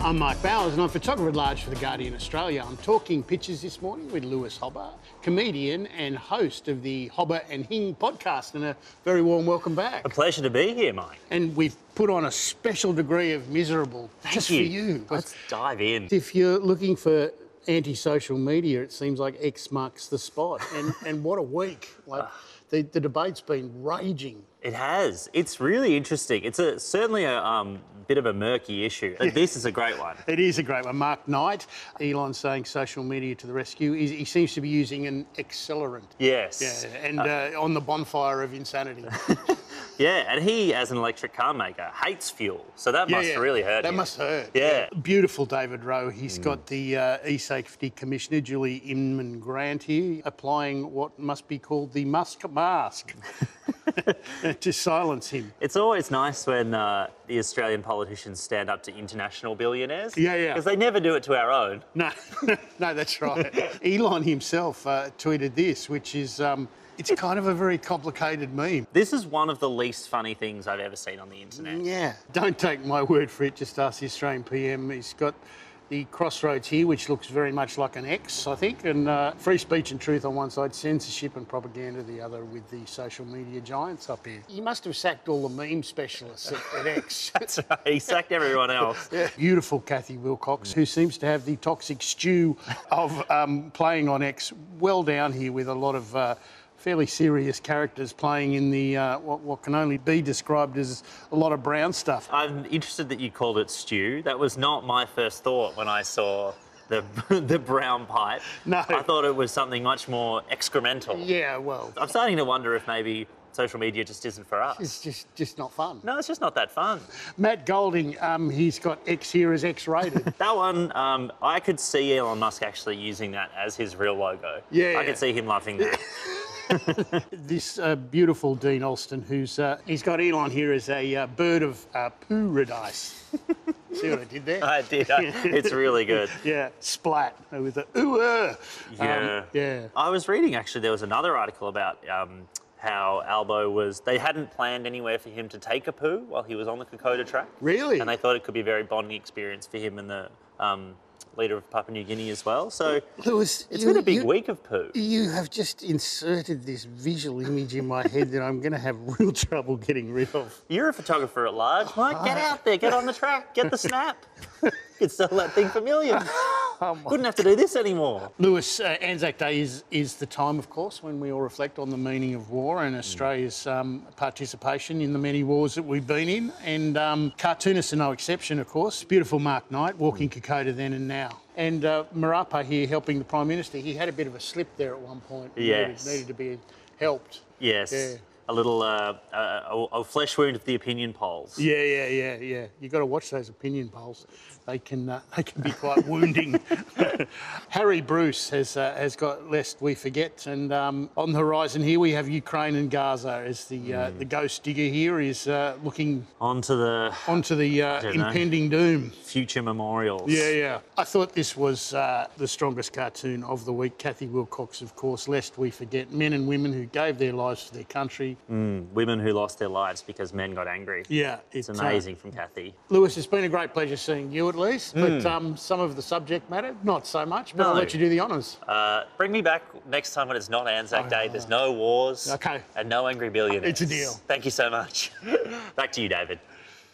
I'm Mike Bowers and I'm photographer at large for The Guardian Australia. I'm talking pictures this morning with Lewis Hobba, comedian and host of the Hobba and Hing podcast, and a very warm welcome back. A pleasure to be here, Mike. And we've put on a special degree of miserable just for you. Let's dive in. If you're looking for anti-social media, it seems like X marks the spot. And what a week. The debate's been raging. It has. It's really interesting. It's certainly a bit of a murky issue. This is a great one. It is a great one. Mark Knight, Elon saying social media to the rescue. He seems to be using an accelerant. Yes. Yeah, and on the bonfire of insanity. Yeah, and he, as an electric car maker, hates fuel. So that must really hurt him. That must hurt. Yeah. Beautiful David Rowe. He's got the e-safety commissioner, Julie Inman Grant, here, applying what must be called the Musk mask to silence him. It's always nice when the Australian politicians stand up to international billionaires. Yeah. Because they never do it to our own. No, no, that's right. Elon himself tweeted this, which is... it's kind of a very complicated meme. This is one of the least funny things I've ever seen on the internet. Yeah. Don't take my word for it, just ask the Australian PM. He's got the crossroads here, which looks very much like an X, I think, and free speech and truth on one side, censorship and propaganda the other, with the social media giants up here. He must have sacked all the meme specialists at X. That's right, he sacked everyone else. Yeah. Beautiful Kathy Wilcox, who seems to have the toxic stew of playing on X well down here, with a lot of fairly serious characters playing in the what can only be described as a lot of brown stuff. I'm interested that you called it stew. That was not my first thought when I saw the brown pipe. No. I thought it was something much more excremental. Yeah, well... I'm starting to wonder if maybe social media just isn't for us. It's just not fun. No, it's just not that fun. Matt Golding, he's got X here as X-rated. That one, I could see Elon Musk actually using that as his real logo. Yeah. I could see him loving that. This beautiful Dean Alston, who's he's got Elon here as a bird of paradise. See what I did there? I did. It's really good. Yeah, splat with the ooh. Yeah. I was reading, actually, there was another article about how Albo they hadn't planned anywhere for him to take a poo while he was on the Kokoda track. Really? And they thought it could be a very bonding experience for him and the leader of Papua New Guinea as well. So Lewis, it's been a big week of poo. You have just inserted this visual image in my head that I'm going to have real trouble getting rid of. You're a photographer at large, Mike. Get out there, get on the track, get the snap. You could sell that thing for millions. Wouldn't have to do this anymore. Lewis, Anzac Day is the time, of course, when we all reflect on the meaning of war and Australia's participation in the many wars that we've been in. And cartoonists are no exception, of course. Beautiful Mark Knight, walking Kokoda then and now. And Marapa here helping the Prime Minister. He had a bit of a slip there at one point. Yes. Needed to be helped. Yes. Yeah. A little a flesh wound of the opinion polls. Yeah. You've got to watch those opinion polls. They can be quite wounding. Harry Bruce has got Lest We Forget, and on the horizon here we have Ukraine and Gaza as the ghost digger here is looking onto the impending doom. Future memorials. Yeah. I thought this was the strongest cartoon of the week. Kathy Wilcox, of course. Lest We Forget, men and women who gave their lives for their country. Women who lost their lives because men got angry. Yeah. It's amazing from Kathy. Lewis, it's been a great pleasure seeing you at least, but some of the subject matter, not so much, but I'll let you do the honours. Bring me back next time when it's not Anzac Day, there's no wars, okay, and no angry billionaires. It's a deal. Thank you so much. Back to you, David.